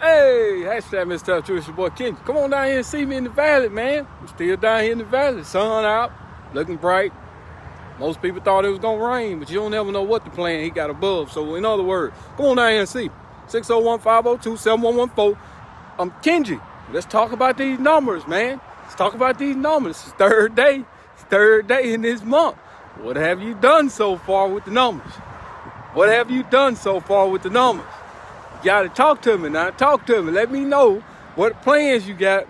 Hey, hashtag Mr. Tough Truth, it's your boy Kengi. Come on down here and see me in the valley, man. I'm still down here in the valley. Sun out, looking bright. Most people thought it was going to rain, but you don't ever know what the plan he got above. So in other words, come on down here and see. 601-502-7114. I'm Kengi. Let's talk about these numbers, man. Let's talk about these numbers. It's third day. It's third day in this month. What have you done so far with the numbers? What have you done so far with the numbers? You got to talk to me now. Talk to me. Let me know what plans you got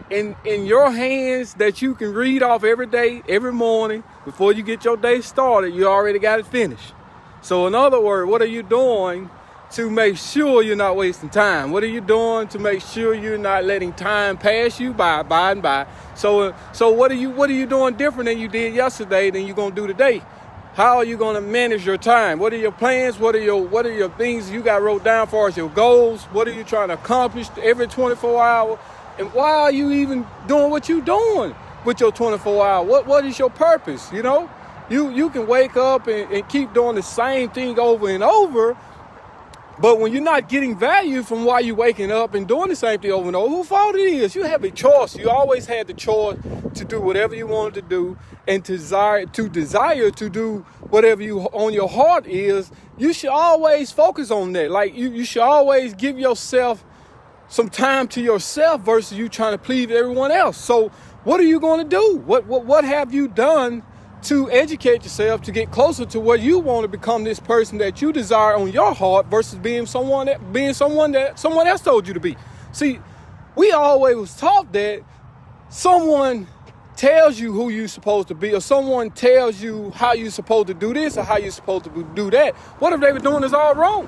in your hands that you can read off every day, every morning. Before you get your day started, you already got it finished. So in other words, what are you doing to make sure you're not wasting time? What are you doing to make sure you're not letting time pass you by and by? So what are you doing different than you did yesterday than you're gonna do today? How are you going to manage your time? What are your plans? What are your things you got wrote down for as your goals? What are you trying to accomplish every 24 hours? And why are you even doing what you're doing with your 24 hours? What is your purpose? You know, you can wake up and keep doing the same thing over and over. But when you're not getting value from why you're waking up and doing the same thing over and over, whose fault it is? You have a choice. You always had the choice to do whatever you wanted to do and desire to do whatever you on your heart is. You should always focus on that. Like you should always give yourself some time to yourself versus you trying to please everyone else. So what are you going to do? What have you done to educate yourself to get closer to where you want to become this person that you desire on your heart versus being someone that someone else told you to be? See, we always was taught that someone tells you who you're supposed to be, or someone tells you how you're supposed to do this or how you're supposed to do that. What if they were doing this all wrong?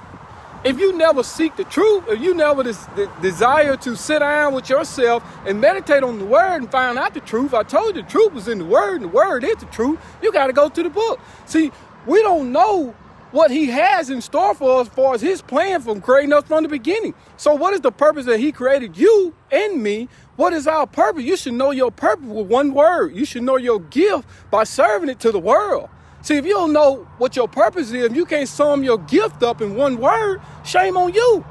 If you never seek the truth, if you never desire to sit down with yourself and meditate on the word and find out the truth, I told you the truth was in the word and the word is the truth. You got to go to the book. See, we don't know what he has in store for us as far as his plan from creating us from the beginning. So what is the purpose that he created you and me? What is our purpose? You should know your purpose with one word. You should know your gift by serving it to the world. See, if you don't know what your purpose is, if you can't sum your gift up in one word, shame on you.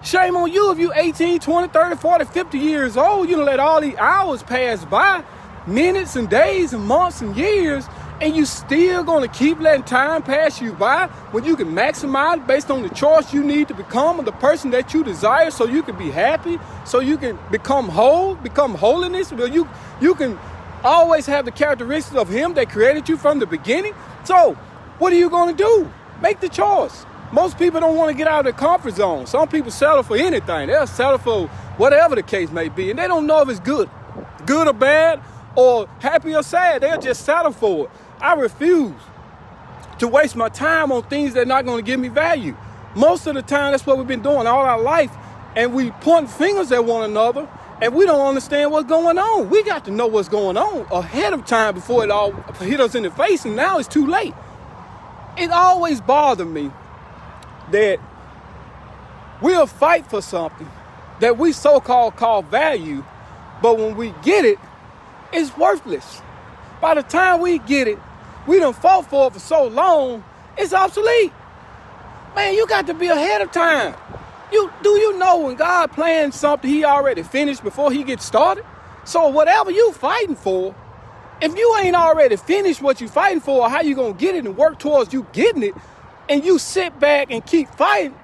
Shame on you if you 18, 20, 30, 40, 50 years old. You don't let all these hours pass by, minutes and days and months and years, and you still going to keep letting time pass you by when you can maximize based on the choice you need to become the person that you desire so you can be happy, so you can become whole, become holiness. Well, you can always have the characteristics of him that created you from the beginning. So what are you going to do? Make the choice. Most people don't want to get out of their comfort zone. Some people settle for anything. They'll settle for whatever the case may be. And they don't know if it's good or bad, or happy or sad. They'll just settle for it. I refuse to waste my time on things that are not going to give me value. Most of the time, that's what we've been doing all our life. And we point fingers at one another, and we don't understand what's going on. We got to know what's going on ahead of time before it all hit us in the face, and now it's too late. It always bothered me that we'll fight for something that we so-called call value, but when we get it, it's worthless. By the time we get it, we done fought for it for so long, it's obsolete. Man, you got to be ahead of time. Do you know when God planned something, he already finished before he gets started? So whatever you fighting for, if you ain't already finished what you fighting for, how you going to get it and work towards you getting it, and you sit back and keep fighting,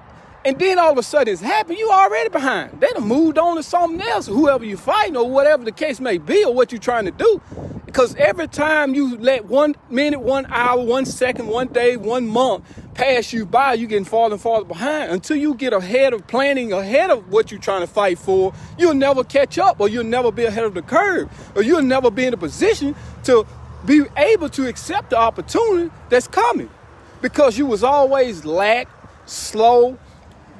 and then all of a sudden it's happened, you already behind. They done moved on to something else, whoever you fighting or whatever the case may be or what you're trying to do. Because every time you let 1 minute, 1 hour, 1 second, 1 day, 1 month pass you by, you getting farther and farther behind. Until you get ahead of planning, ahead of what you're trying to fight for, you'll never catch up, or you'll never be ahead of the curve, or you'll never be in a position to be able to accept the opportunity that's coming. Because you was always slow,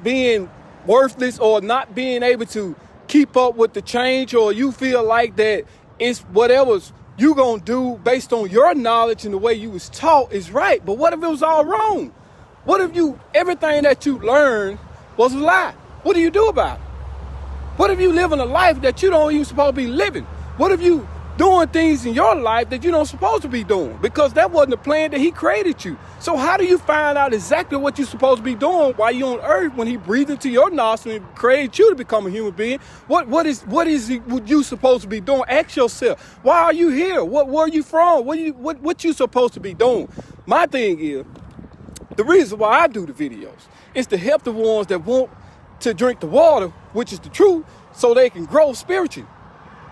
being worthless, or not being able to keep up with the change, or you feel like that it's whatever's you gonna do based on your knowledge and the way you was taught is right. But what if it was all wrong? What if everything that you learned was a lie? What do you do about it? What if you living a life that you don't even supposed to be living? What if you doing things in your life that you don't supposed to be doing, because that wasn't the plan that he created you. So how do you find out exactly what you're supposed to be doing while you're on earth when he breathed into your nostrils and created you to become a human being? What is you supposed to be doing? Ask yourself, why are you here? Where are you from? What you supposed to be doing? My thing is, the reason why I do the videos is to help the ones that want to drink the water, which is the truth, so they can grow spiritually.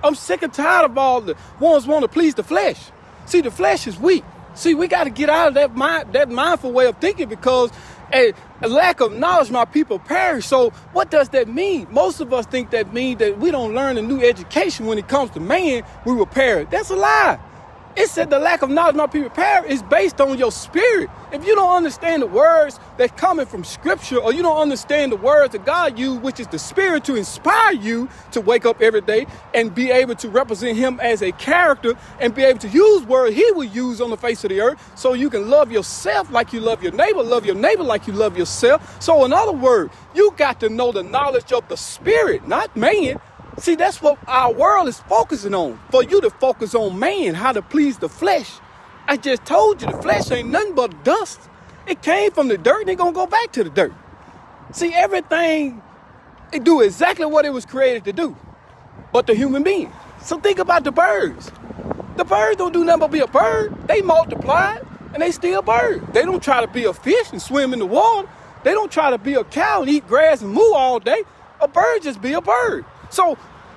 I'm sick and tired of all the ones want to please the flesh. See, the flesh is weak. See, we got to get out of that mindful way of thinking, because a lack of knowledge, my people perish. So what does that mean? Most of us think that means that we don't learn a new education when it comes to man, we will perish. That's a lie. It said the lack of knowledge, my people perish, is based on your spirit. If you don't understand the words that's coming from scripture, or you don't understand the words that God used, which is the spirit to inspire you to wake up every day and be able to represent him as a character and be able to use words he will use on the face of the earth, so you can love yourself like you love your neighbor like you love yourself. So in other words, you got to know the knowledge of the spirit, not man. See, that's what our world is focusing on. For you to focus on man, how to please the flesh. I just told you the flesh ain't nothing but dust. It came from the dirt and it's going to go back to the dirt. See, everything, it do exactly what it was created to do, but the human being. So think about the birds. The birds don't do nothing but be a bird. They multiply and they still bird. They don't try to be a fish and swim in the water. They don't try to be a cow and eat grass and moo all day. A bird just be a bird. So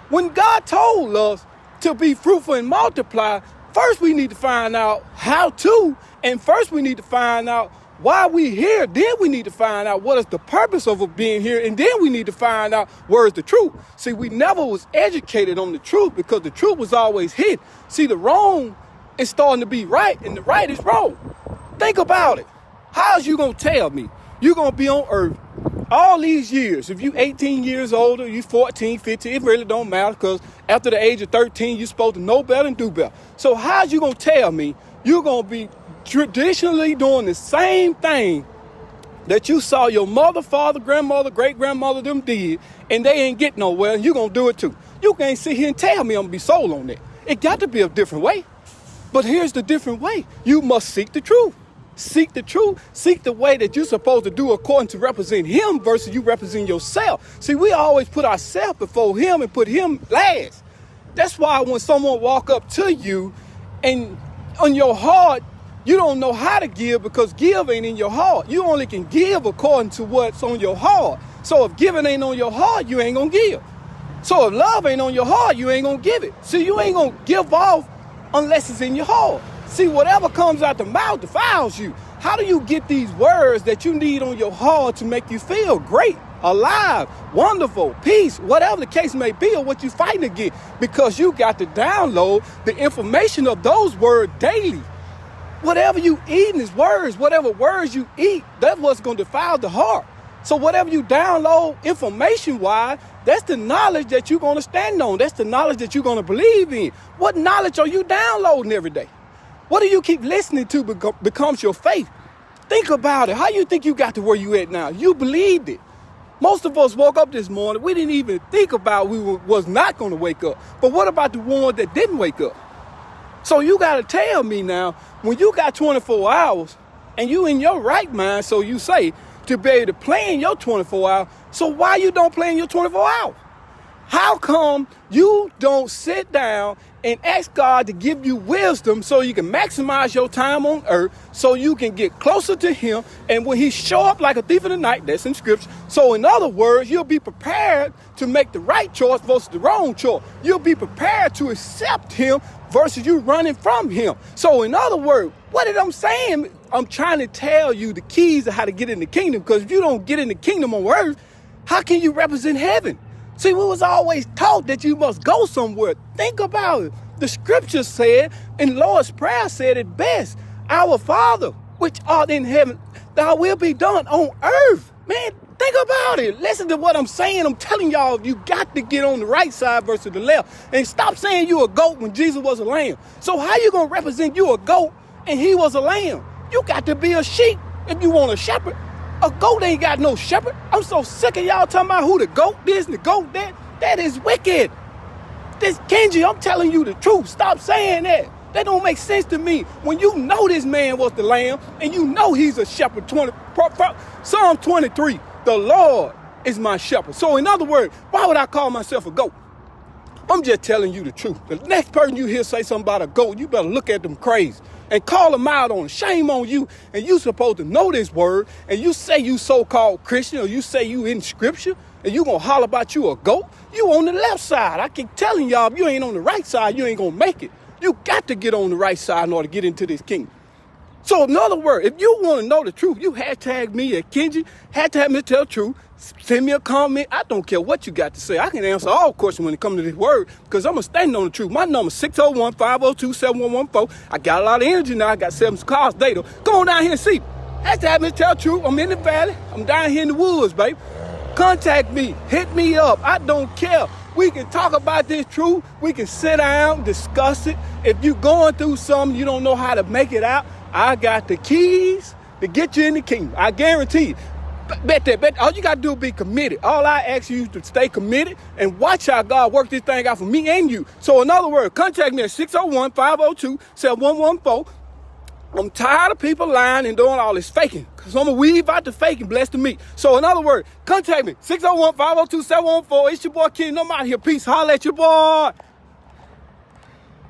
when God told us to be fruitful and multiply, first we need to find out how to, and first we need to find out why we here. Then we need to find out what is the purpose of being here, and then we need to find out where is the truth. See, we never was educated on the truth because the truth was always hid. See, the wrong is starting to be right, and the right is wrong. Think about it. How's you gonna tell me you're gonna be on earth all these years? If you 18 years older, you 14, 15, it really don't matter, because after the age of 13, you're supposed to know better and do better. So how's you gonna tell me you're gonna be traditionally doing the same thing that you saw your mother, father, grandmother, great-grandmother them did, and they ain't get nowhere, and you're gonna do it too? You can't sit here and tell me I'm gonna be sold on that. It got to be a different way. But here's the different way. You must seek the truth. Seek the truth. Seek the way that you're supposed to do according to represent him versus you represent yourself. See, we always put ourselves before him and put him last. That's why when someone walk up to you and on your heart, you don't know how to give, because give ain't in your heart. You only can give according to what's on your heart. So if giving ain't on your heart, you ain't gonna give. So if love ain't on your heart, you ain't gonna give it. See, you ain't gonna give off unless it's in your heart. See, whatever comes out the mouth defiles you. How do you get these words that you need on your heart to make you feel great, alive, wonderful, peace, whatever the case may be, or what you fighting against? Because you got to download the information of those words daily. Whatever you eating is words. Whatever words you eat, that's what's going to defile the heart. So whatever you download information-wise, that's the knowledge that you're going to stand on. That's the knowledge that you're going to believe in. What knowledge are you downloading every day? What do you keep listening to becomes your faith? Think about it. How you think you got to where you at now? You believed it. Most of us woke up this morning. We didn't even think about was not going to wake up. But what about the ones that didn't wake up? So you got to tell me now, when you got 24 hours and you in your right mind, so you say, to be able to play in your 24 hours, so why you don't play in your 24 hours? How come you don't sit down and ask God to give you wisdom so you can maximize your time on earth, so you can get closer to him, and when he show up like a thief in the night, that's in scripture. So in other words, you'll be prepared to make the right choice versus the wrong choice. You'll be prepared to accept him versus you running from him. So in other words, what did I'm saying? I'm trying to tell you the keys to how to get in the kingdom, because if you don't get in the kingdom on earth, how can you represent heaven? See, we was always taught that you must go somewhere. Think about it. The scripture said, and Lord's Prayer said it best, our Father, which art in heaven, thy will be done on earth. Man, think about it. Listen to what I'm saying. I'm telling y'all, you got to get on the right side versus the left. And stop saying you a goat when Jesus was a lamb. So how you going to represent you a goat and he was a lamb? You got to be a sheep if you want a shepherd. A goat ain't got no shepherd. I'm so sick of y'all talking about who the goat is and the goat that. That is wicked. This Kengi, I'm telling you the truth. Stop saying that. That don't make sense to me. When you know this man was the lamb and you know he's a shepherd. Psalm 23, the Lord is my shepherd. So in other words, why would I call myself a goat? I'm just telling you the truth. The next person you hear say something about a goat, you better look at them crazy and call them out on it. Shame on you. And you supposed to know this word. And you say you so-called Christian, or you say you in scripture, and you gonna holler about you a goat. You on the left side. I keep telling y'all, if you ain't on the right side, you ain't gonna make it. You got to get on the right side in order to get into this kingdom. So in other words, if you want to know the truth, you hashtag me at Kengi, hashtag me to tell the truth, send me a comment. I don't care what you got to say. I can answer all questions when it comes to this word because I'm standing on the truth. My number is 601-502-7114. I got a lot of energy now. I got 7 cars data. Go on down here and see. Hashtag me to tell the truth. I'm in the valley. I'm down here in the woods, baby. Contact me. Hit me up. I don't care. We can talk about this truth. We can sit down, discuss it. If you're going through something, you don't know how to make it out, I got the keys to get you in the kingdom. I guarantee you. Bet that. All you got to do is be committed. All I ask you is to stay committed and watch how God work this thing out for me and you. So in other words, contact me at 601-502-7114. I'm tired of people lying and doing all this faking because I'm going to weave out the faking, blessed to me. So in other words, contact me, 601-502-7114. It's your boy Kengi. I'm out here. Peace. Holla at your boy.